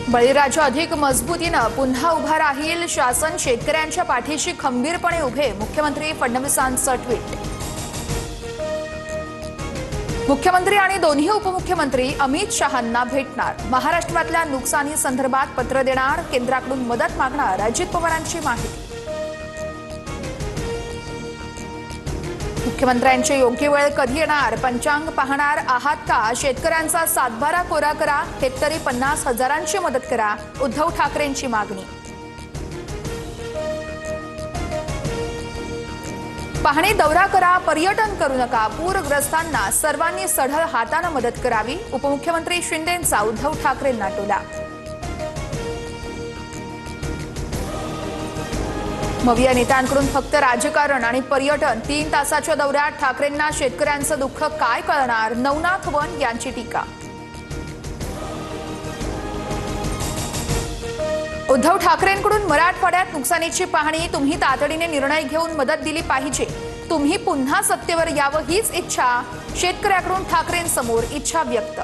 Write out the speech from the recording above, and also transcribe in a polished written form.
बळीराजा अधिक मजबूतीनं पुन्हा उभा राहील, शासन शेतकऱ्यांच्या पाठीशी खंबीरपणे उभे, मुख्यमंत्री फडणवीसांचं ट्विट। मुख्यमंत्री आणि दोन्ही उपमुख्यमंत्री अमित शहांना भेटणार, महाराष्ट्रातल्या नुकसानी संदर्भात पत्र देणार, केंद्राकडून मदत मागणार, अजित पवारांची माहिती। मुख्यमंत्र्यांची योग्य वेळ कधी येणार, पंचांग पाहणार आहात का, शेतकऱ्यांचा सातबारा कोरा करा, हेक्टरी 50,000ची मदत करा, उद्धव ठाकरेंची मागणी। पाहणी दौरा करा, पर्यटन करू नका, पूरग्रस्तांना सर्वांनी सढळ हाताने मदत करावी, उपमुख्यमंत्री शिंदेंचा उद्धव ठाकरेंना टोला। मविया नेत्यांकडून फक्त राजकारण आणि पर्यटन, 3 तासाच्या दौऱ्यात ठाकरेंना शेतकऱ्यांचं दुःख काय कळणार, नवनाथ वन यांची टीका। उद्धव ठाकरेंकडून मराठवाड्यात नुकसानीची पाहणी, तुम्ही तातडीने निर्णय घेऊन मदत दिली पाहिजे, तुम्ही पुन्हा सत्तेवर यावं हीच इच्छा, शेतकऱ्याकडून ठाकरेंसमोर इच्छा व्यक्त।